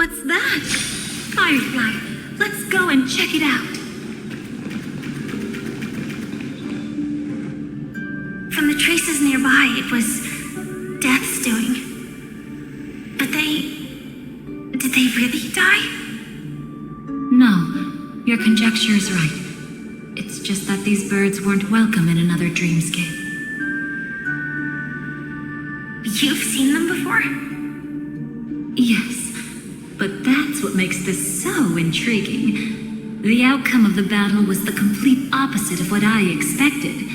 What's that? Firefly, let's go and check it out. From the traces nearby, it was Death's doing. But did they really die? No, your conjecture is right. It's just that these birds weren't welcome in another dreamscape. You've seen them before? Yes, but that's what makes this so intriguing. The outcome of the battle was the complete opposite of what I expected.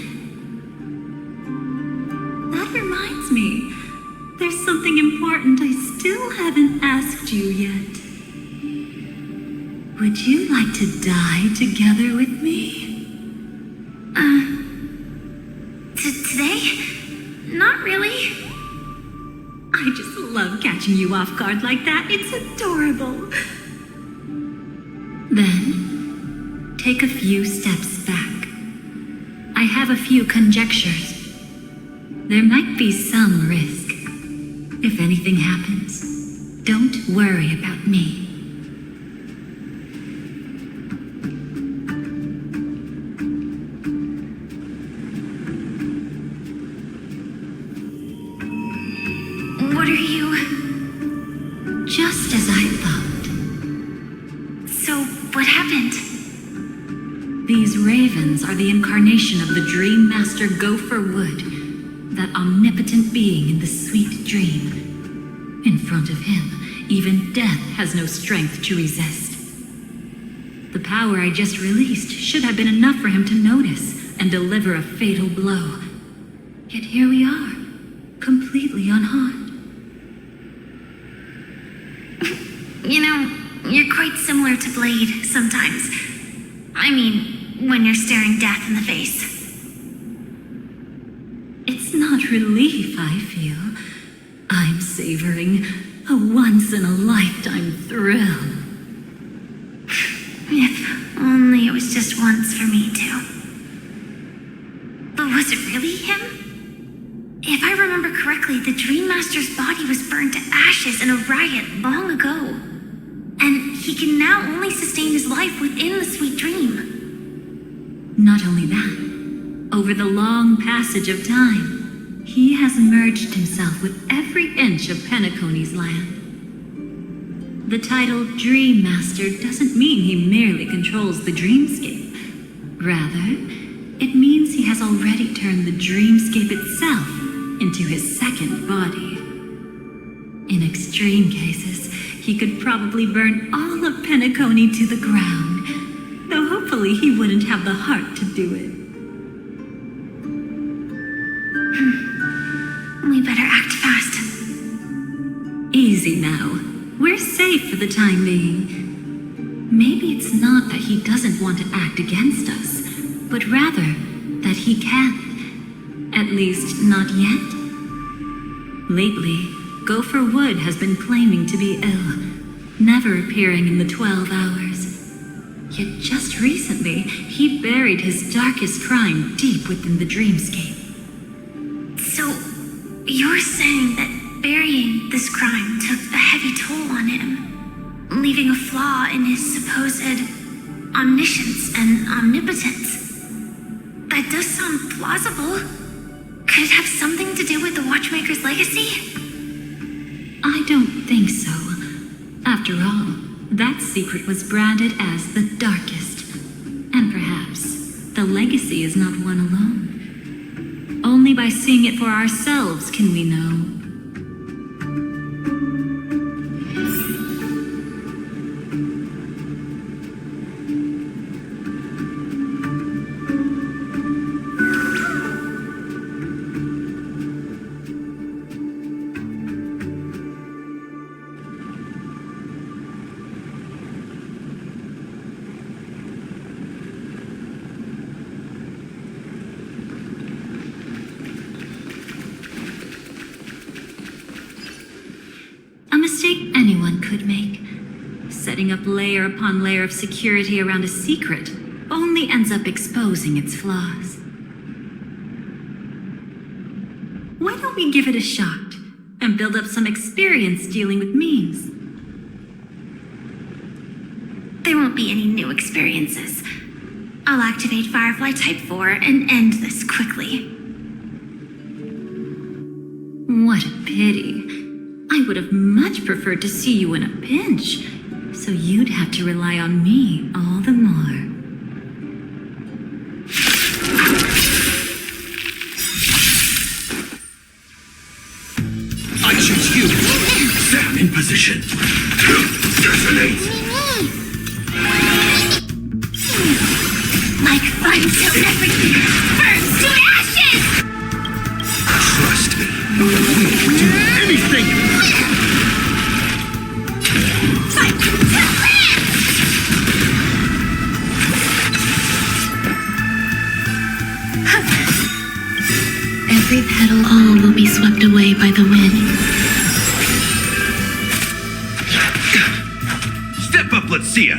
That reminds me, there's something important I still haven't asked you yet. Would you like to die together with me? Today? Not really. I just love catching you off guard like that. It's adorable. Then, take a few steps back. I have a few conjectures. There might be some risk. If anything happens, don't worry about me. What are you... Just as I thought. So, what happened? These ravens are the incarnation of the Dream Master Gopher Wood, that omnipotent being in the sweet dream. In front of him, even death has no strength to resist. The power I just released should have been enough for him to notice and deliver a fatal blow. Yet here we are, completely unharmed. You know, you're quite similar to Blade sometimes. I mean, when you're staring death in the face. It's not relief I feel. I'm savoring a once-in-a-lifetime thrill. If only it was just once for me too. But was it really him? If I remember correctly, the Dream Master's body was burned to ashes in a riot long ago. And he can now only sustain his life within the sweet dream. Not only that, over the long passage of time, he has merged himself with every inch of Penacony's land. The title Dream Master doesn't mean he merely controls the dreamscape. Rather, it means he has already turned the dreamscape itself into his second body. In extreme cases, he could probably burn all of Penacony to the ground, though hopefully he wouldn't have the heart to do it. We better act fast. Easy now. We're safe for the time being. Maybe it's not that he doesn't want to act against us, but rather that he can't. At least, not yet. Lately, Gopher Wood has been claiming to be ill, never appearing in the 12 hours. Yet just recently, he buried his darkest crime deep within the dreamscape. So, you're saying that burying this crime took a heavy toll on him, leaving a flaw in his supposed omniscience and omnipotence? That does sound plausible. Could it have something to do with the Watchmaker's legacy? I don't think so. After all, that secret was branded as the darkest. And perhaps the legacy is not one alone. Only by seeing it for ourselves can we know. Mistake anyone could make. Setting up layer upon layer of security around a secret only ends up exposing its flaws. Why don't we give it a shot and build up some experience dealing with memes? There won't be any new experiences. I'll activate Firefly Type 4 and end this quickly. What a pity. I would have much preferred to see you in a pinch, so you'd have to rely on me all the more. I choose you. Set in position. Detonate. Like fun till everything burns to ashes! Trust me. We can do anything. Fight till land! Every petal, all will be swept away by the wind. Step up, let's see ya.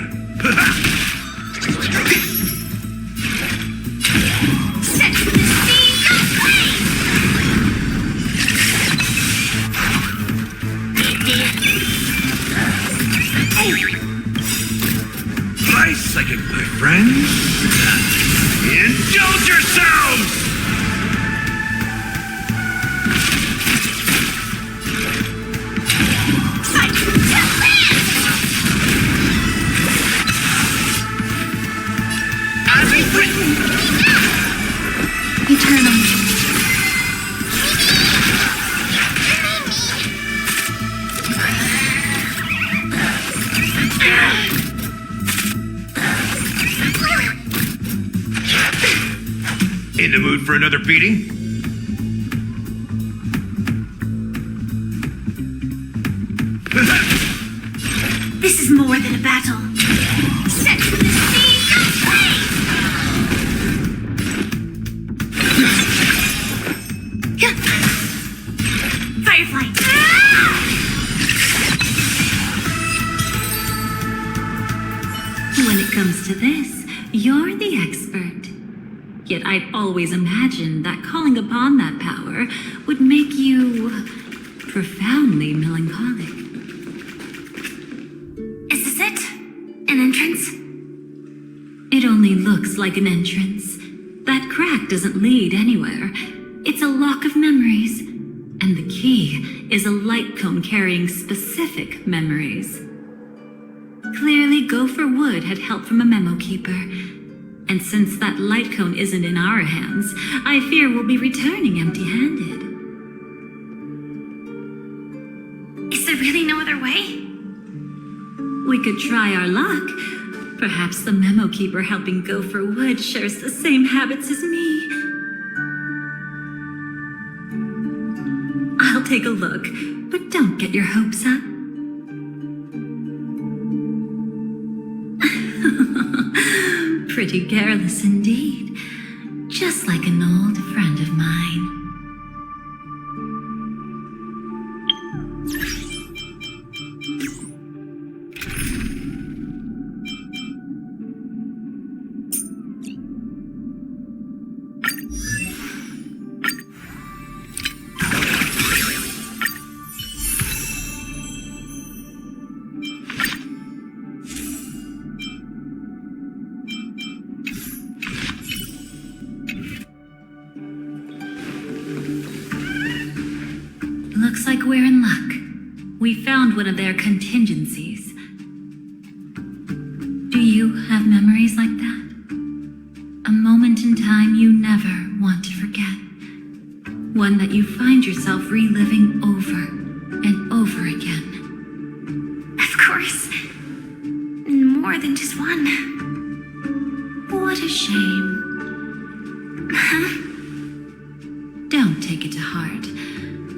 Set the scene ablaze! Bicycling, my friends. Indulge yourselves! Fight till land! As is written. Eternal. In the mood for another beating? This is more than a battle. Set the scene ablaze! Firefly! When it comes to this, you're the expert. Yet I'd always imagined that calling upon that power would make you profoundly melancholic. Is this it? An entrance? It only looks like an entrance. That crack doesn't lead anywhere. It's a lock of memories. And the key is a light cone carrying specific memories. Clearly, Gopher Wood had help from a memo keeper. And since that light cone isn't in our hands, I fear we'll be returning empty-handed. Is there really no other way? We could try our luck. Perhaps the memo keeper helping Gopher Wood shares the same habits as me. I'll take a look, but don't get your hopes up. Pretty careless indeed. Just like an old friend of mine. Looks like we're in luck. We found one of their contingencies. Do you have memories like that? A moment in time you never want to forget. One that you find yourself reliving over and over again. Of course. More than just one. What a shame. Don't take it to heart.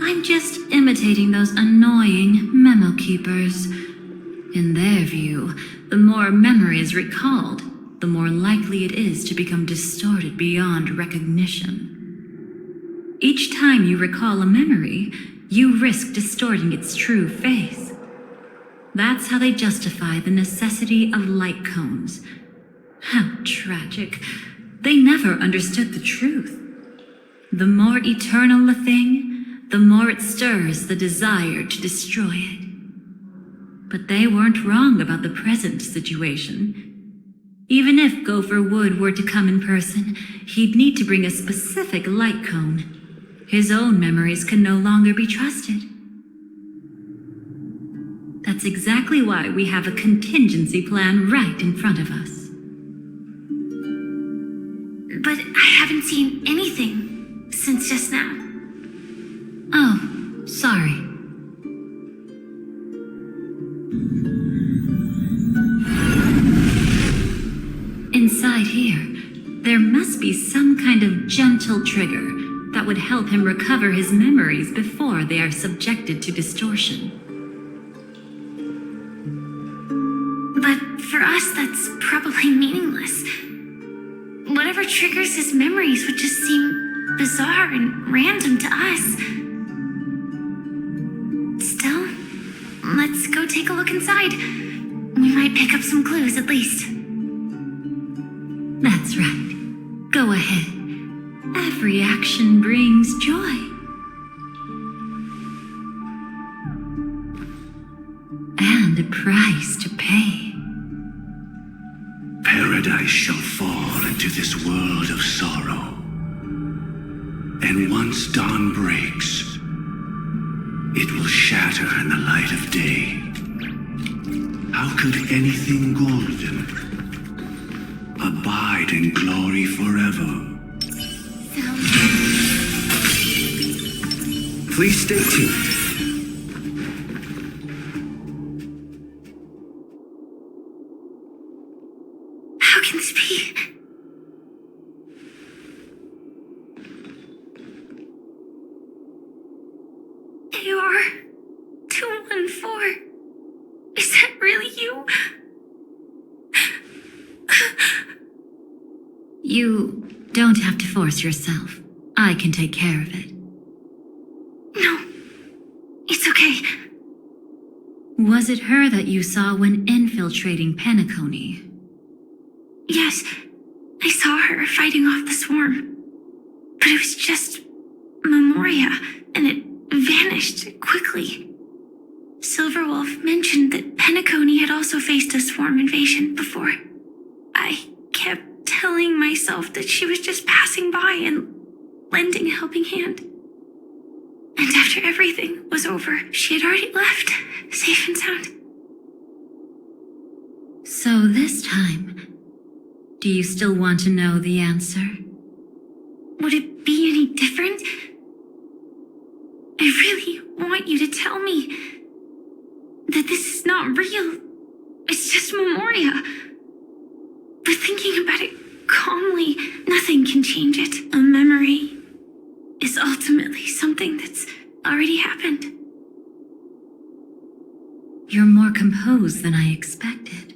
I'm just imitating those annoying memo keepers. In their view, the more memory is recalled, the more likely it is to become distorted beyond recognition. Each time you recall a memory, you risk distorting its true face. That's how they justify the necessity of light cones. How tragic. They never understood the truth. The more eternal a thing, the more it stirs the desire to destroy it. But they weren't wrong about the present situation. Even if Gopher Wood were to come in person, he'd need to bring a specific light cone. His own memories can no longer be trusted. That's exactly why we have a contingency plan right in front of us. But I haven't seen anything since just now. Oh, sorry. Inside here, there must be some kind of gentle trigger that would help him recover his memories before they are subjected to distortion. But for us, that's probably meaningless. Whatever triggers his memories would just seem bizarre and random to us. Still, let's go take a look inside. We might pick up some clues at least. That's right. Go ahead. Every action brings joy. And a price to pay. Paradise shall fall into this world of sorrow. And once dawn breaks, it will shatter in the light of day. How could anything golden abide in glory forever? Please stay tuned. How can this be? AR-214. Is that really you? You don't have to force yourself. I can take care of it. No, it's okay. Was it her that you saw when infiltrating Penacony? Yes, I saw her fighting off the swarm. But it was just Memoria, and it vanished quickly. Silverwolf mentioned that Penacony had also faced a swarm invasion before. I kept telling myself that she was just passing by and lending a helping hand. And after everything was over, she had already left, safe and sound. So this time, do you still want to know the answer? Would it be any different? I really want you to tell me that this is not real. It's just Memoria. But thinking about it calmly, nothing can change it. A memory is ultimately something that's already happened. You're more composed than I expected.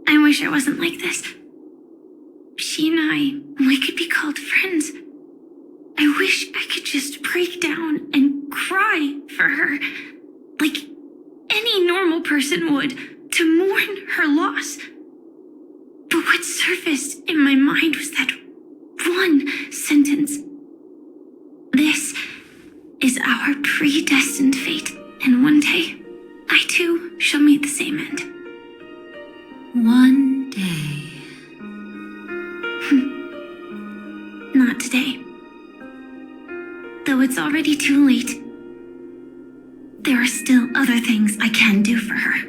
I wish I wasn't like this. She and we could be called friends. I wish I could just break down and cry for her, like any normal person would, to mourn her loss. But what surfaced in my mind was that one sentence. This is our predestined fate, and one day, I too shall meet the same end. One day. Not today. Though it's already too late, there are still other things I can do for her.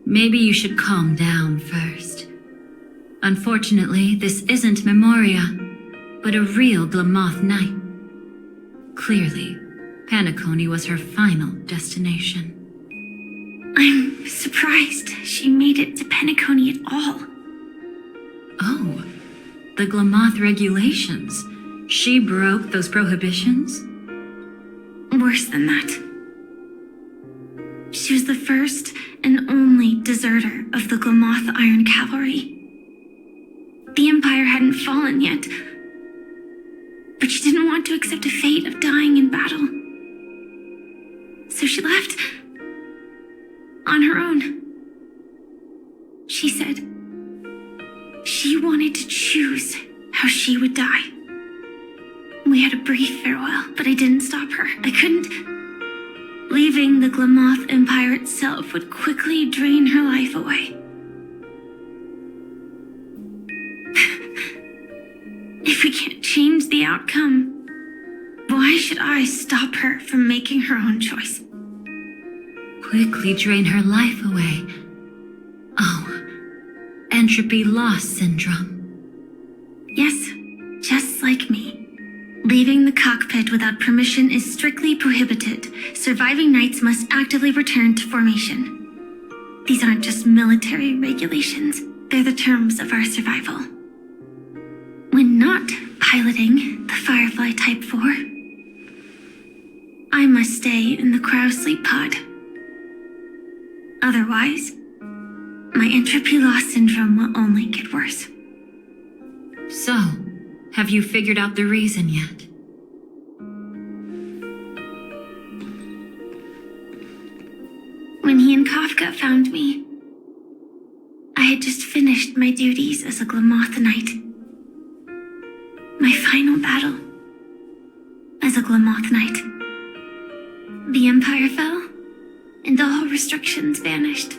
Maybe you should calm down first. Unfortunately, this isn't Memoria, but a real Glamoth Knight. Clearly, Penacony was her final destination. I'm surprised she made it to Penacony at all. Oh, the Glamoth regulations. She broke those prohibitions? Worse than that. She was the first and only deserter of the Glamoth Iron Cavalry. The Empire hadn't fallen yet, but she didn't want to accept a fate of dying in battle. So she left on her own. She said she wanted to choose how she would die. We had a brief farewell, but I didn't stop her. I couldn't leaving the Glamoth Empire itself would quickly drain her life away. If we can't change the outcome, why should I stop her from making her own choice? Quickly drain her life away. Oh, entropy loss syndrome. Yes, just like me. Leaving the cockpit without permission is strictly prohibited. Surviving knights must actively return to formation. These aren't just military regulations, they're the terms of our survival. When not piloting the Firefly Type 4, I must stay in the cryosleep pod. Otherwise, my entropy loss syndrome will only get worse. So, have you figured out the reason yet? When he and Kafka found me, I had just finished my duties as a Glamoth Knight. My final battle as a Glamoth Knight. The Empire fell, and all restrictions vanished.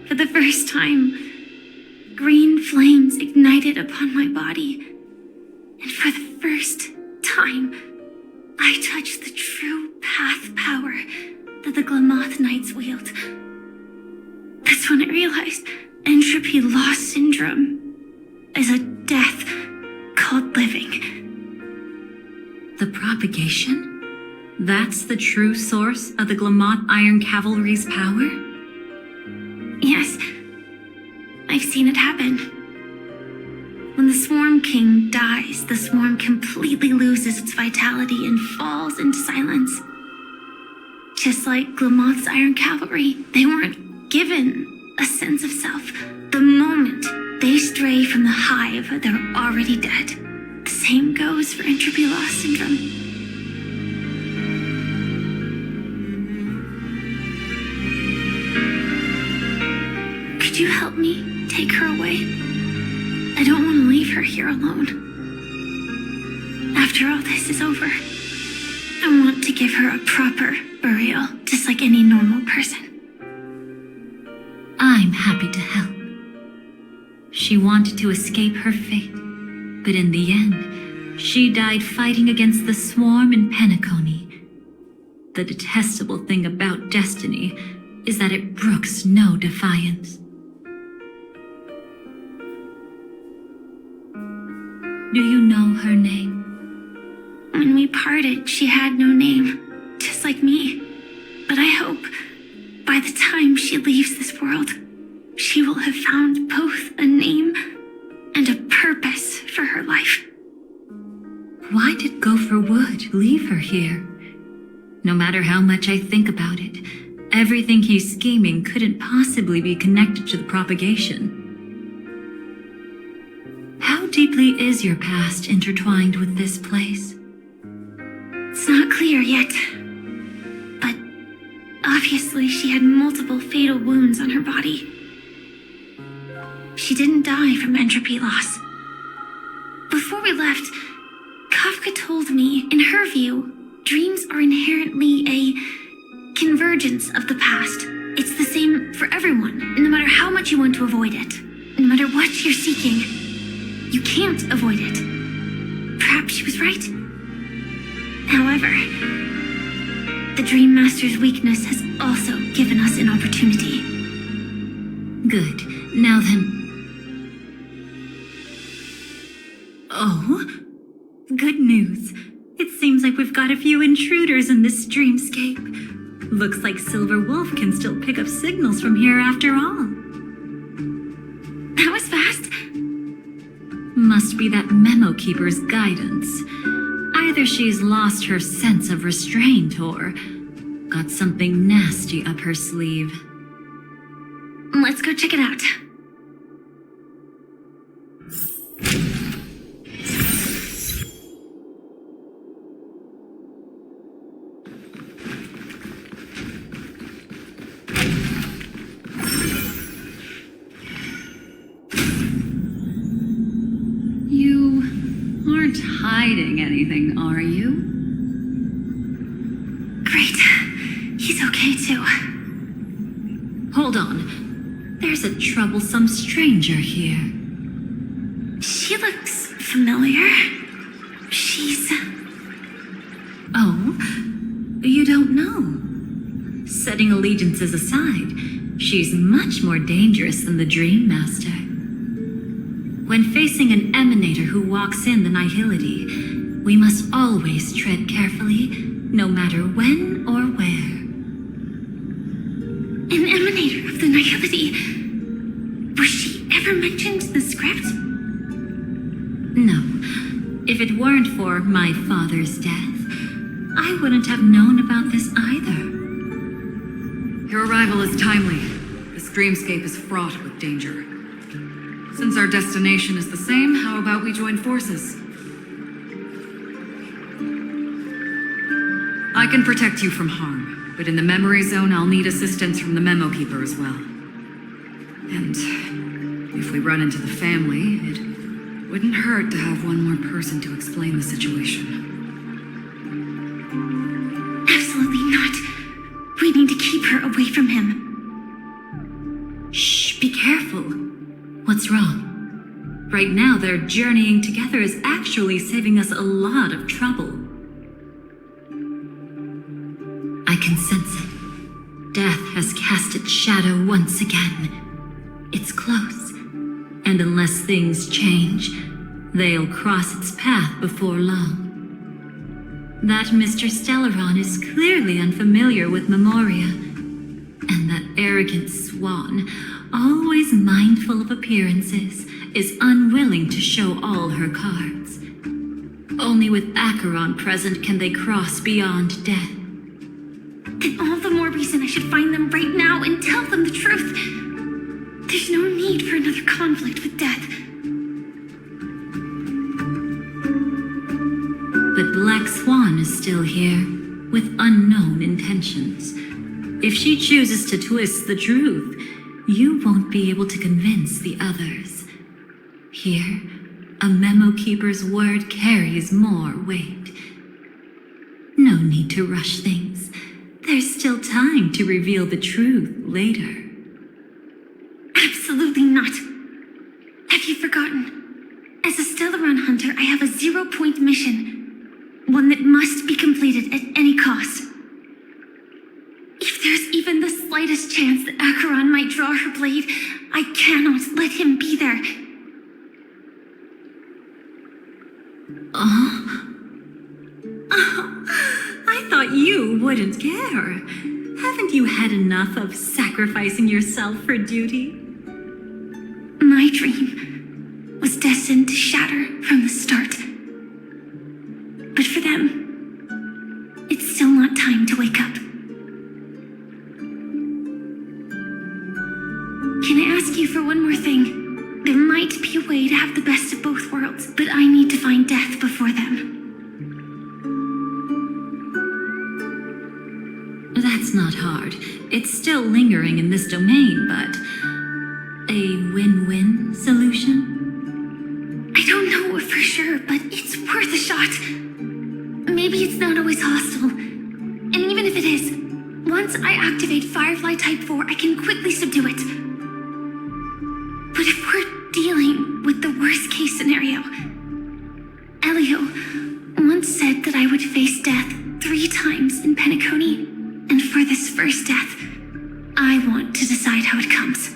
For the first time, green flames ignited upon my body. And for the first time, I touched the true path power that the Glamoth Knights wield. That's when I realized entropy loss syndrome is a death called living. The propagation? That's the true source of the Glamoth Iron Cavalry's power? Yes, I've seen it happen. When the Swarm King dies, the Swarm completely loses its vitality and falls into silence. Just like Glamoth's Iron Cavalry, they weren't given a sense of self. The moment they stray from the hive, they're already dead. The same goes for entropy loss syndrome. Could you help me take her away? I don't want to leave her here alone. After all this is over, I want to give her a proper burial, just like any normal person. I'm happy to help. She wanted to escape her fate, but in the end, she died fighting against the Swarm in Penacony. The detestable thing about destiny is that it brooks no defiance. Do you know her name? When we parted, she had no name, just like me. But I hope by the time she leaves this world, she will have found both a name and a purpose for her life. Why did Gopher Wood leave her here? No matter how much I think about it, everything he's scheming couldn't possibly be connected to the propagation. How deeply is your past intertwined with this place? It's not clear yet, but obviously she had multiple fatal wounds on her body. She didn't die from entropy loss. Before we left, Kafka told me, in her view, dreams are inherently a convergence of the past. It's the same for everyone, no matter how much you want to avoid it. No matter what you're seeking, you can't avoid it. Perhaps she was right. However, the Dream Master's weakness has also given us an opportunity. Good. Now then... Oh? Good news. It seems like we've got a few intruders in this dreamscape. Looks like Silver Wolf can still pick up signals from here after all. That was fast. Must be that memo keeper's guidance. Either she's lost her sense of restraint or got something nasty up her sleeve. Let's go check it out. You aren't hiding anything, are you? Great. He's okay. too. Hold on. There's a troublesome stranger here. She looks familiar. She's... Oh? You don't know? Setting allegiances aside, she's much more dangerous than the Dream Master. When facing an emanator who walks in the nihility, we must always tread carefully, no matter when or where. An emanator of the nihility. Was she ever mentioned in the script? No. If it weren't for my father's death, I wouldn't have known about this either. Your arrival is timely. This dreamscape is fraught with danger. Since our destination is the same, how about we join forces? I can protect you from harm, but in the memory zone I'll need assistance from the Memo Keeper as well. And if we run into the family, it wouldn't hurt to have one more person to explain the situation. Absolutely not. We need to keep her away from him. Shh, be careful. What's wrong? Right now, their journeying together is actually saving us a lot of trouble. I can sense it. Death has cast its shadow once again. It's close, and unless things change, they'll cross its path before long. That Mr. Stellaron is clearly unfamiliar with Memoria, and that arrogant swan, always mindful of appearances, is unwilling to show all her cards. Only with Acheron present can they cross beyond death. Then all the more reason I should find them right now and tell them the truth. There's no need for another conflict with death. But Black Swan is still here, with unknown intentions. If she chooses to twist the truth, you won't be able to convince the others. Here, a Memo Keeper's word carries more weight. No need to rush things. There's still time to reveal the truth later. Absolutely not. Have you forgotten? As a Stellaron hunter, I have a 0-point mission. One that must be completed at any cost. If there's even the slightest chance that Acheron might draw her blade, I cannot let him be there. I thought you wouldn't care. Haven't you had enough of sacrificing yourself for duty? My dream was destined to shatter from the start. But for them, it's still not time to wake up. Can I ask you for one more thing? There might be a way to have the best of both worlds, but I need to find death before them. That's not hard. It's still lingering in this domain, but a win-win solution? I don't know for sure, but it's worth a shot. Maybe it's not always hostile. And even if it is, once I activate Firefly Type 4, I can quickly subdue it. But if we're dealing with the worst case scenario, Elio once said that I would face death 3 times in Penacony, and for this first death, I want to decide how it comes.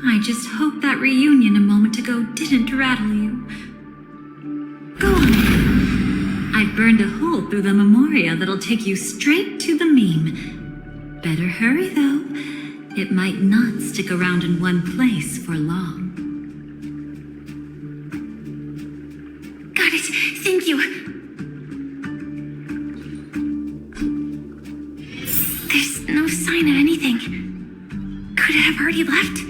I just hope that reunion a moment ago didn't rattle you. Go on. I've burned a hole through the Memoria that'll take you straight to the meme. Better hurry, though. It might not stick around in one place for long. Got it. Thank you. There's no sign of anything. Could it have already left?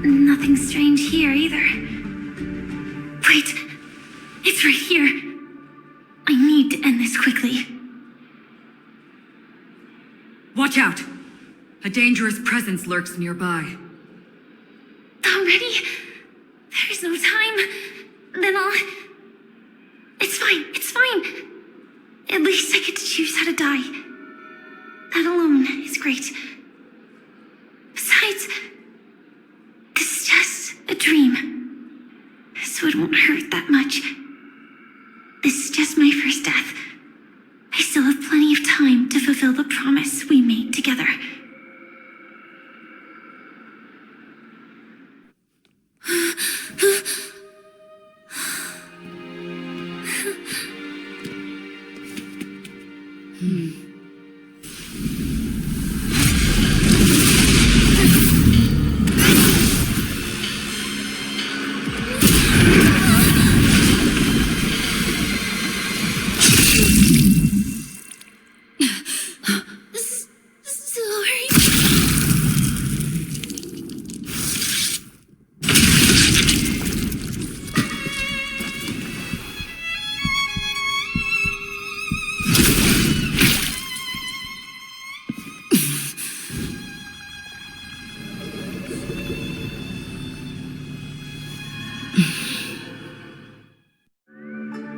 Nothing strange here either. Wait, it's right here. I need to end this quickly. Watch out! A A dangerous presence lurks nearby. Already? There's no time. Then It's fine, it's fine. At least I get to choose how to die. That alone is great. Besides, this is just a dream, so it won't hurt that much. This is just my first death. I still have plenty of time to fulfill the promise we made together.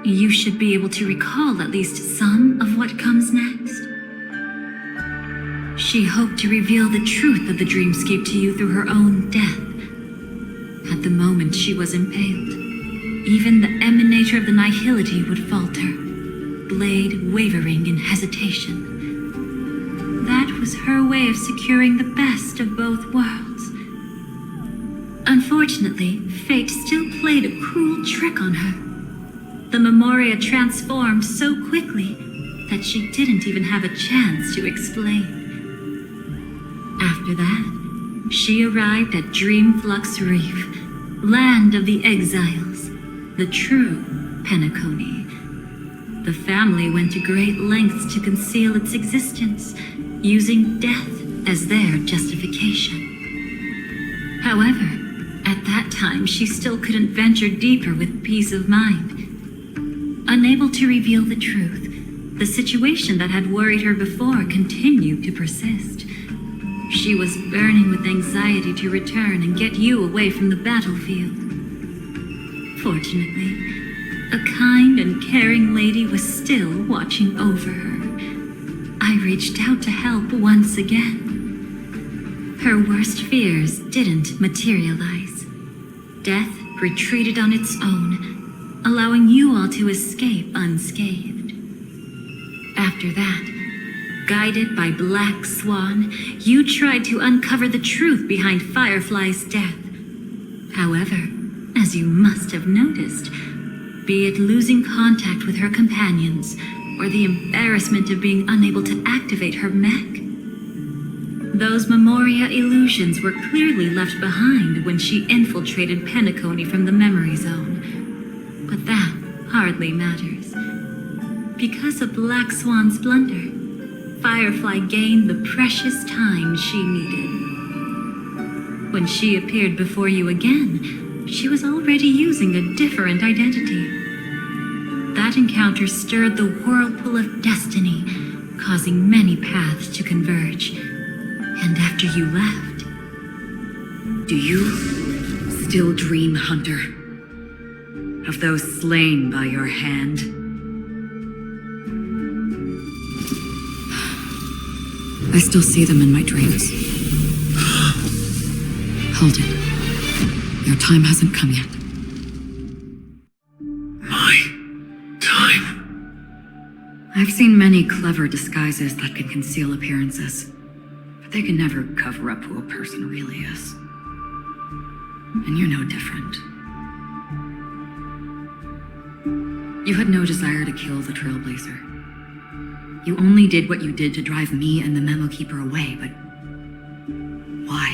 You should be able to recall at least some of what comes next. She hoped to reveal the truth of the dreamscape to you through her own death. At the moment she was impaled, even the emanator of the nihility would falter, blade wavering in hesitation. That was her way of securing the best of both worlds. Unfortunately, fate still played a cruel trick on her. The Memoria transformed so quickly that she didn't even have a chance to explain. After that, she arrived at Dreamflux Reef, land of the exiles, the true Penacony. The family went to great lengths to conceal its existence, using death as their justification. However, at that time she still couldn't venture deeper with peace of mind. Unable to reveal the truth, the situation that had worried her before continued to persist. She was burning with anxiety to return and get you away from the battlefield. Fortunately, a kind and caring lady was still watching over her. I reached out to help once again. Her worst fears didn't materialize. Death retreated on its own, allowing you all to escape unscathed. After that, guided by Black Swan, you tried to uncover the truth behind Firefly's death. However, as you must have noticed, be it losing contact with her companions, or the embarrassment of being unable to activate her mech, those Memoria illusions were clearly left behind when she infiltrated Penacony from the memory zone. But that hardly matters. Because of Black Swan's blunder, Firefly gained the precious time she needed. When she appeared before you again, she was already using a different identity. That encounter stirred the whirlpool of destiny, causing many paths to converge. And after you left... Do you still dream, Hunter? Of those slain by your hand? I still see them in my dreams. Hold it. Your time hasn't come yet. My time? I've seen many clever disguises that can conceal appearances, but they can never cover up who a person really is. And you're no different. You had no desire to kill the trailblazer. You only did what you did to drive me and the Memo Keeper away, but why?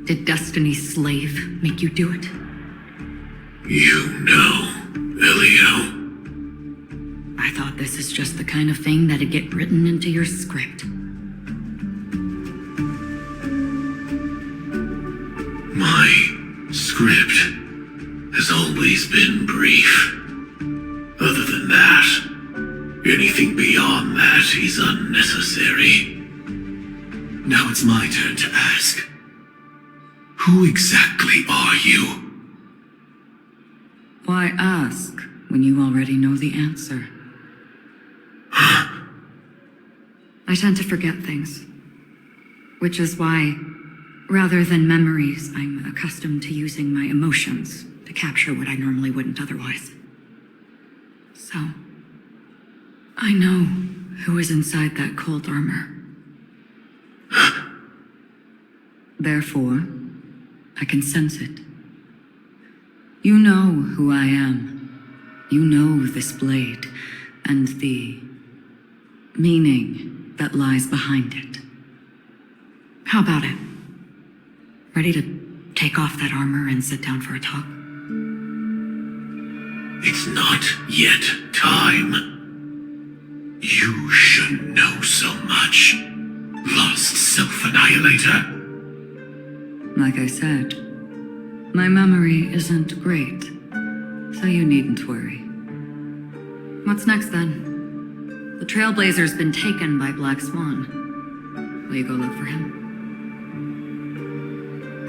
Did Destiny's slave make you do it? You know, Elio. I thought this is just the kind of thing that'd get written into your script. My script has always been brief. Other than that, Anything beyond that is unnecessary. Now it's my turn to ask. Who exactly are you? Why ask when you already know the answer? I tend to forget things. Which is why, rather than memories, I'm accustomed to using my emotions to capture what I normally wouldn't otherwise. So, I know who is inside that cold armor. Therefore, I can sense it. You know who I am. You know this blade, and the meaning that lies behind it. How about it? Ready to take off that armor and sit down for a talk? It's not yet time. You should know so much. Lost self-annihilator. Like I said, my memory isn't great, so you needn't worry. What's next then? The trailblazer's been taken by Black Swan. Will you go look for him?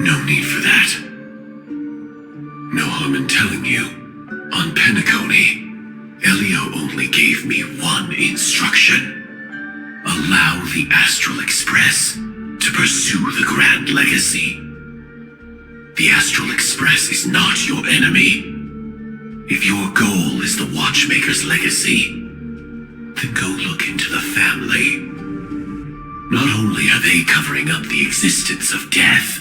No need for that. No harm in telling you. On Penacony, Elio only gave me one instruction. Allow the Astral Express to pursue the Grand Legacy. The Astral Express is not your enemy. If your goal is the Watchmaker's legacy, then go look into the family. Not only are they covering up the existence of death,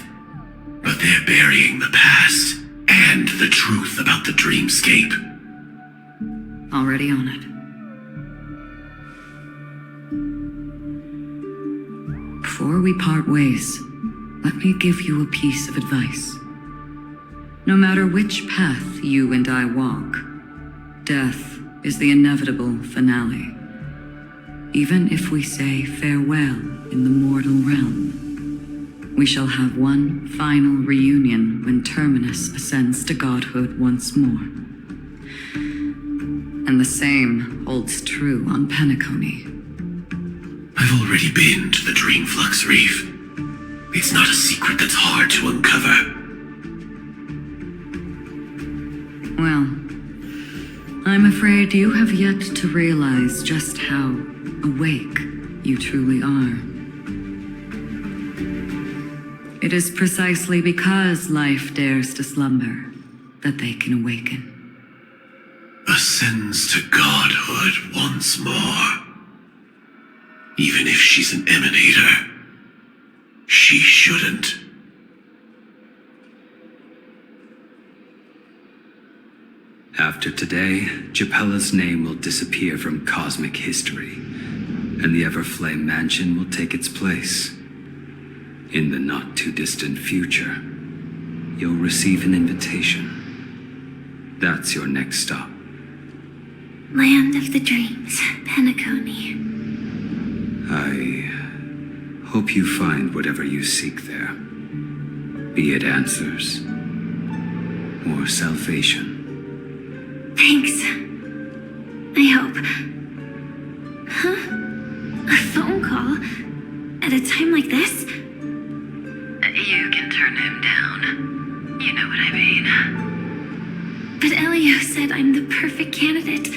but they're burying the past and the truth about the dreamscape. Already on it. Before we part ways, let me give you a piece of advice. No matter which path you and I walk, death is the inevitable finale. Even if we say farewell in the mortal realm, we shall have one final reunion when Terminus ascends to godhood once more. And the same holds true on Penacony. I've already been to the Dreamflux Reef. It's not a secret that's hard to uncover. Well, I'm afraid you have yet to realize just how awake you truly are. It is precisely because life dares to slumber that they can awaken. Ascends to godhood once more. Even if she's an emanator, she shouldn't. After today, Japella's name will disappear from cosmic history, and the Everflame Mansion will take its place. In the not-too-distant future, you'll receive an invitation. That's your next stop. Land of the Dreams, Penacony. I hope you find whatever you seek there. Be it answers or salvation. Thanks. I hope. Huh? A phone call? At a time like this? You can turn him down. You know what I mean. But Elio said I'm the perfect candidate.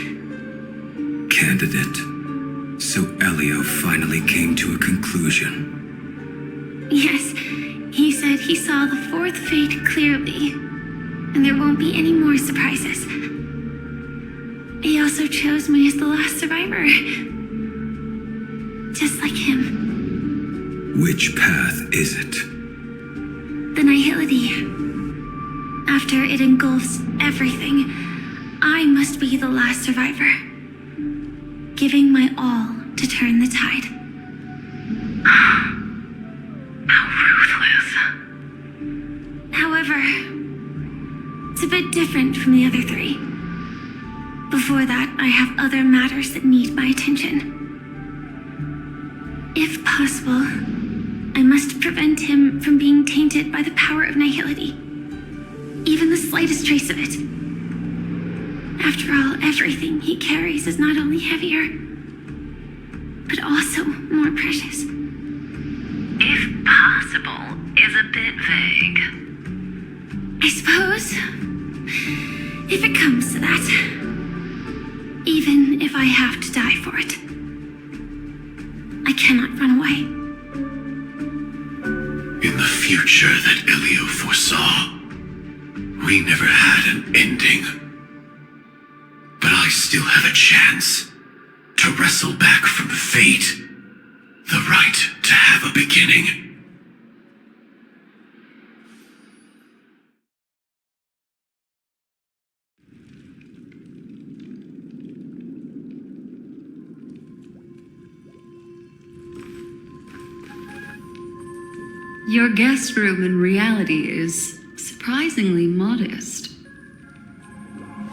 Candidate? So Elio finally came to a conclusion. Yes, he said he saw the fourth fate clearly, and there won't be any more surprises. He also chose me as the last survivor. Just like him. Which path is it? The nihility. After it engulfs everything, I must be the last survivor. Giving my all to turn the tide. How ruthless. However, it's a bit different from the other three. Before that, I have other matters that need my attention. If possible, I must prevent him from being tainted by the power of nihility. Even the slightest trace of it. After all, everything he carries is not only heavier, but also more precious. If possible is a bit vague. I suppose, if it comes to that, even if I have to die for it, I cannot run away. In the future that Elio foresaw, we never had an ending. But I still have a chance to wrestle back from fate the right to have a beginning. Your guest room in reality is surprisingly modest.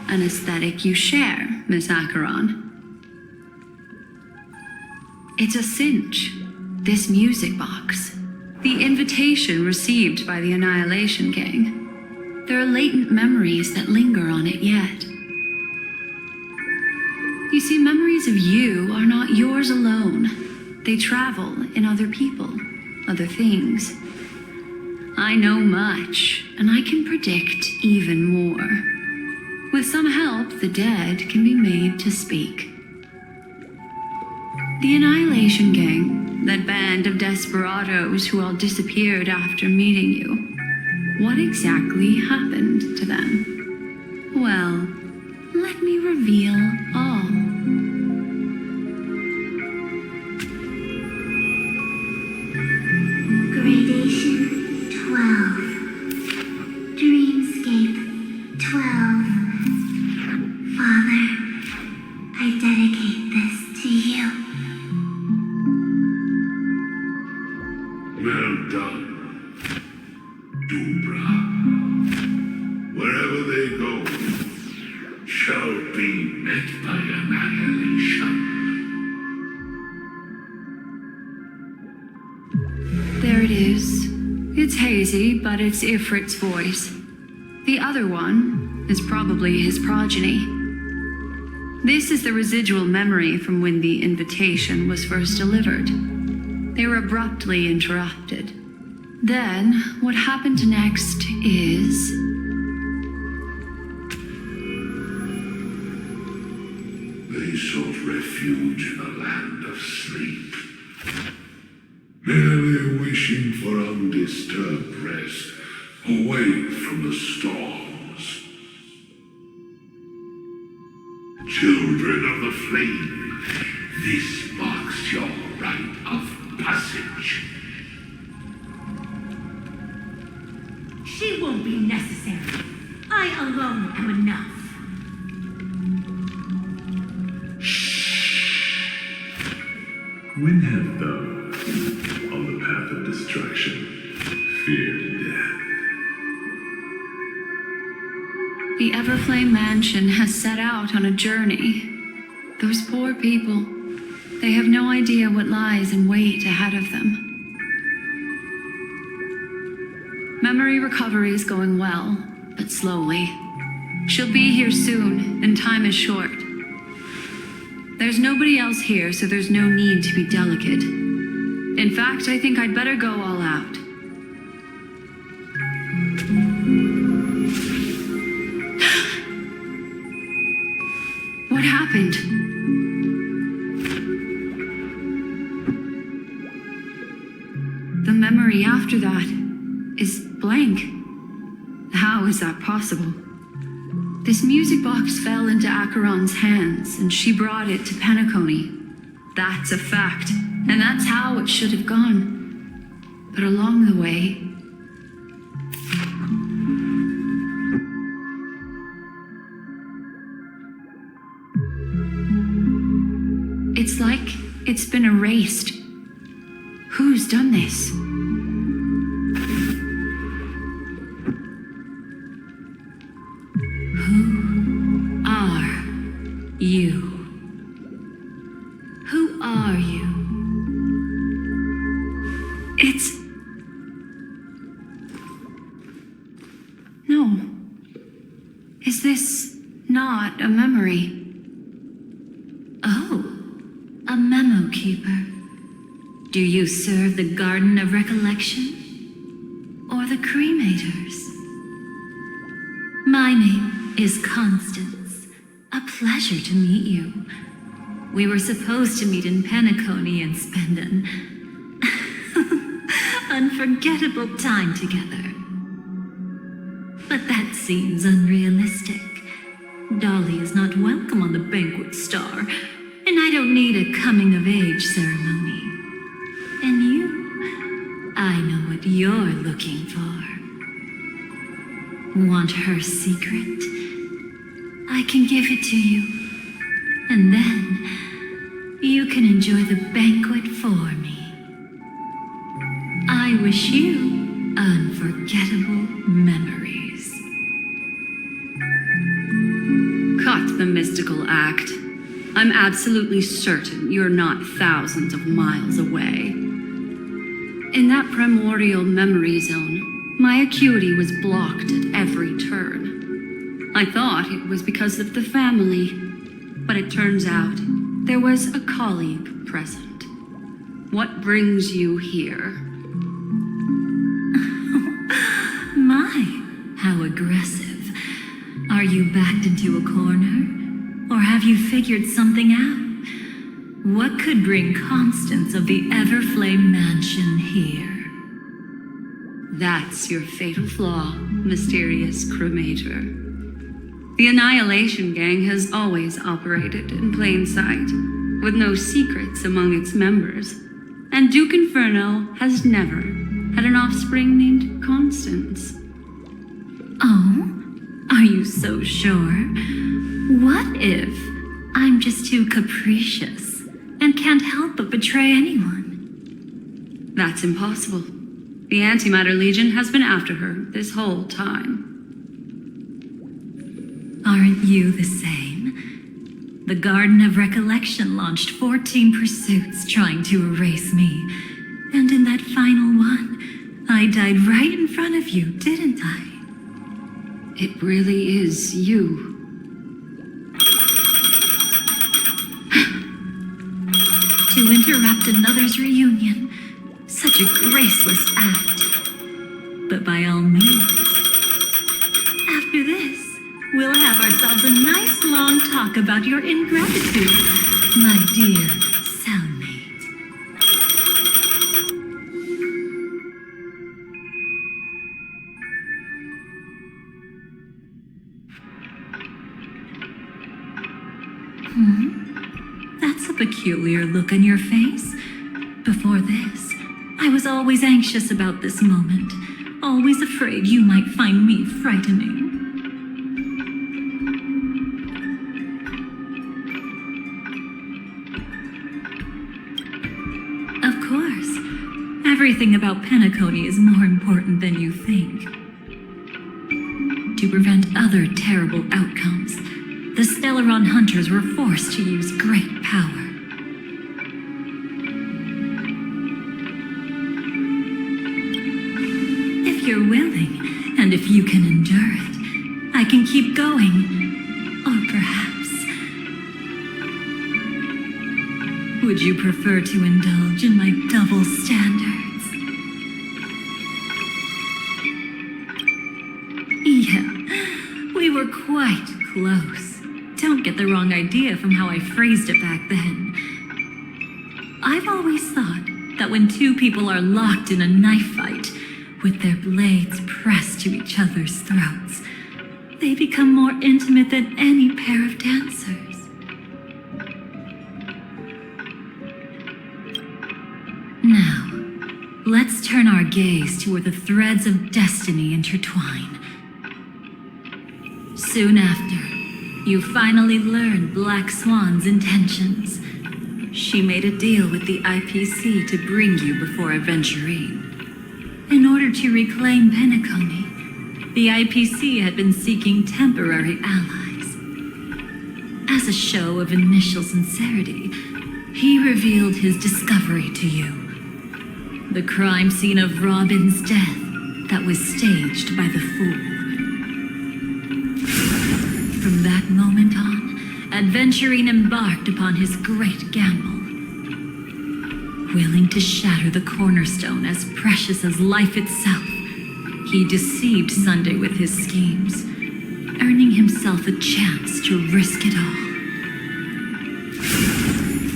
An aesthetic you share, Miss Acheron. It's a cinch, this music box. The invitation received by the Annihilation Gang. There are latent memories that linger on it yet. You see, memories of you are not yours alone. They travel in other people, other things. I know much, and I can predict even more. With some help, the dead can be made to speak. The Annihilation Gang, that band of desperados who all disappeared after meeting you. What exactly happened to them? Well, let me reveal all. Gradation 12. Dreamscape 12. Father, I dedicate this to you. Well done, Dubra. Wherever they go, shall be met by annihilation. There it is. It's hazy, but it's Ifrit's voice. The other one is probably his progeny. This is the residual memory from when the invitation was first delivered. They were abruptly interrupted. Then, what happened next is... They sought refuge in the land of sleep, merely wishing for undisturbed rest away from the storms. Children of the flame, this marks your rite of passage. She won't be necessary. I alone am enough. When have those on the path of destruction feared death? The Everflame Mansion has set out on a journey. Those poor people, they have no idea what lies in wait ahead of them. Memory recovery is going well, but slowly. She'll be here soon, and time is short. There's nobody else here, so there's no need to be delicate. In fact, I think I'd better go all out. What happened? The memory after that is blank. How is that possible? This music box fell into Acheron's hands, and she brought it to Penacony. That's a fact, and that's how it should have gone. But along the way... it's like it's been erased. Who's done this? Who are you? Who are you? It's... No. Is this not a memory? Oh, a memo keeper. Do you serve the Garden of Recollection? Or the Cremators? My name is Constance. A pleasure to meet you. We were supposed to meet in Penacony and spend an unforgettable time together. But that seems unrealistic. Dolly is not welcome on the banquet star, and I don't need a coming-of-age ceremony. And you, I know what you're looking for. Want her secret? I can give it to you. And then, you can enjoy the banquet for me. I wish you unforgettable memories. Cut the mystical act. I'm absolutely certain you're not thousands of miles away. In that primordial memory zone, my acuity was blocked at every turn. I thought it was because of the family, but it turns out there was a colleague present. What brings you here? My, how aggressive. Are you backed into a corner? Or have you figured something out? What could bring Constance of the Everflame Mansion here? That's your fatal flaw, mysterious cremator. The Annihilation Gang has always operated in plain sight, with no secrets among its members, and Duke Inferno has never had an offspring named Constance. Oh? Are you so sure? What if I'm just too capricious and can't help but betray anyone? That's impossible. The Antimatter Legion has been after her this whole time. Aren't you the same? The Garden of Recollection launched 14 pursuits trying to erase me. And in that final one, I died right in front of you, didn't I? It really is you. To interrupt another's reunion. Such a graceless act. But by all means. After this, we'll have ourselves a nice long talk about your ingratitude, my dear cellmate. That's a peculiar look on your face. Before this, I was always anxious about this moment, always afraid you might find me frightening. Of course, everything about Penacony is more important than you think. To prevent other terrible outcomes, the Stellaron hunters were forced to use great power. If you're willing, and if you can endure it, I can keep going. Or perhaps... would you prefer to indulge in my double standards? Yeah, we were quite close. Don't get the wrong idea from how I phrased it back then. I've always thought that when two people are locked in a knife fight, with their blades pressed to each other's throats, they become more intimate than any pair of dancers. Now, let's turn our gaze to where the threads of destiny intertwine. Soon after, you finally learn Black Swan's intentions. She made a deal with the IPC to bring you before Aventurine. In order to reclaim Penacony, the IPC had been seeking temporary allies. As a show of initial sincerity, he revealed his discovery to you. The crime scene of Robin's death that was staged by the Fool. From that moment on, Aventurine embarked upon his great gamble. Willing to shatter the cornerstone as precious as life itself, he deceived Sunday with his schemes, earning himself a chance to risk it all.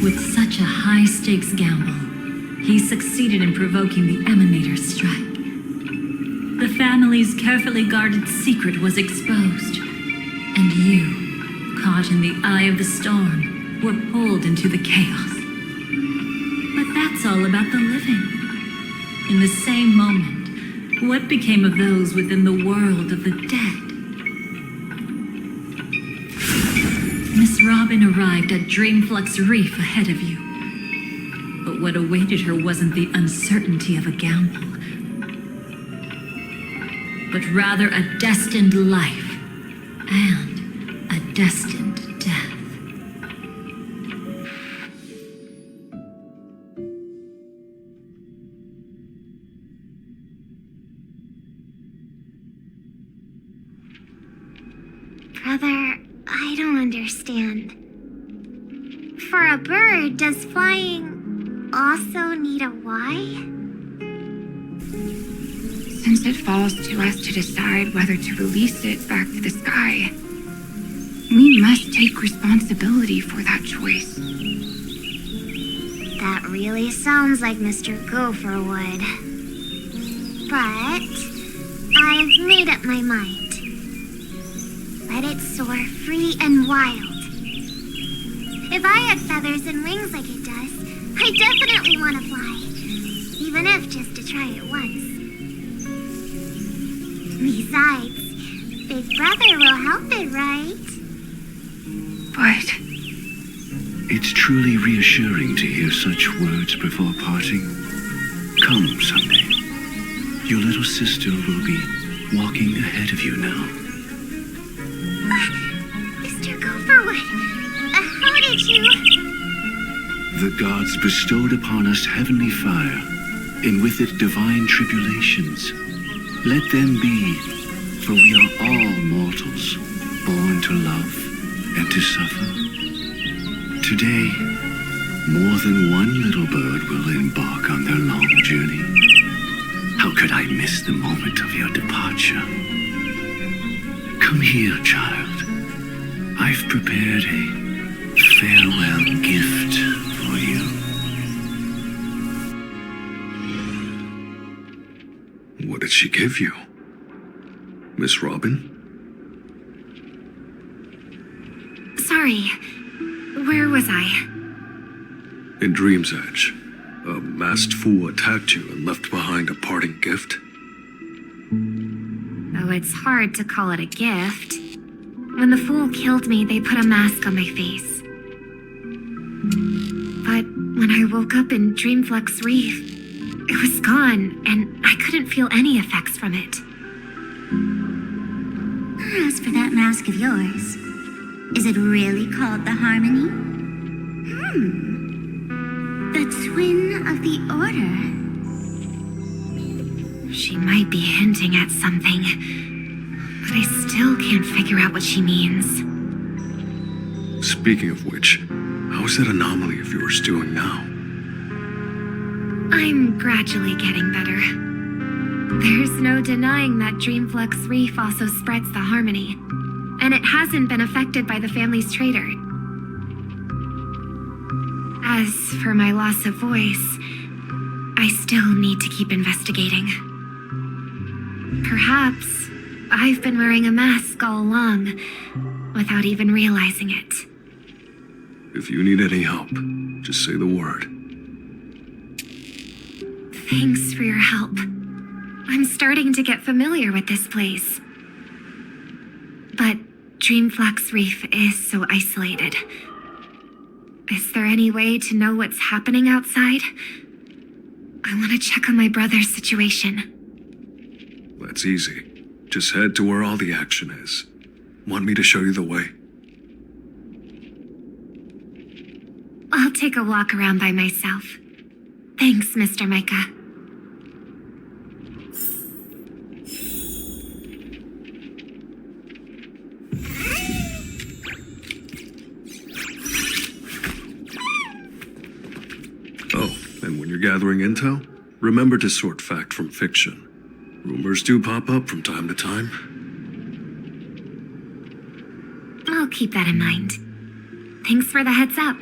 With such a high-stakes gamble, he succeeded in provoking the Emanator's strike. The family's carefully guarded secret was exposed, and you, caught in the eye of the storm, were pulled into the chaos. But that's all about the living. In the same moment, what became of those within the world of the dead? Miss Robin arrived at Dreamflux Reef ahead of you. But what awaited her wasn't the uncertainty of a gamble, but rather a destined life and a destined death. Brother, I don't understand. For a bird, does flying also need a why? Since it falls to us to decide whether to release it back to the sky, we must take responsibility for that choice. That really sounds like Mr. Gopher would. But I've made up my mind. Let it soar free and wild. If I had feathers and wings like it does, I definitely want to fly. Even if just to try it once. Besides, Big Brother will help it, right? But It's truly reassuring to hear such words before parting. Come, Sunday. Your little sister will be walking ahead of you now. Mr. Gopherwood, how did you... The gods bestowed upon us heavenly fire, and with it divine tribulations. Let them be, for we are all mortals, born to love and to suffer. Today, more than one little bird will embark on their long journey. How could I miss the moment of your departure? Come here, child. I've prepared a farewell gift for you. What did she give you? Miss Robin? Sorry, where was I? In Dream's Edge, a masked fool attacked you and left behind a parting gift. Oh, it's hard to call it a gift. When the fool killed me, they put a mask on my face. But when I woke up in Dreamflux Reef, it was gone, and I couldn't feel any effects from it. As for that mask of yours, is it really called the Harmony? The twin of the Order. She might be hinting at something, but I still can't figure out what she means. Speaking of which, how's that anomaly of yours doing now? I'm gradually getting better. There's no denying that Dreamflux Reef also spreads the Harmony, and it hasn't been affected by the family's traitor. As for my loss of voice, I still need to keep investigating. Perhaps I've been wearing a mask all along, without even realizing it. If you need any help, just say the word. Thanks for your help. I'm starting to get familiar with this place. But Dreamflux Reef is so isolated. Is there any way to know what's happening outside? I want to check on my brother's situation. That's easy. Just head to where all the action is. Want me to show you the way? I'll take a walk around by myself. Thanks, Mr. Micah. Oh, and when you're gathering intel, remember to sort fact from fiction. Rumors do pop up from time to time. I'll keep that in mind. Thanks for the heads up.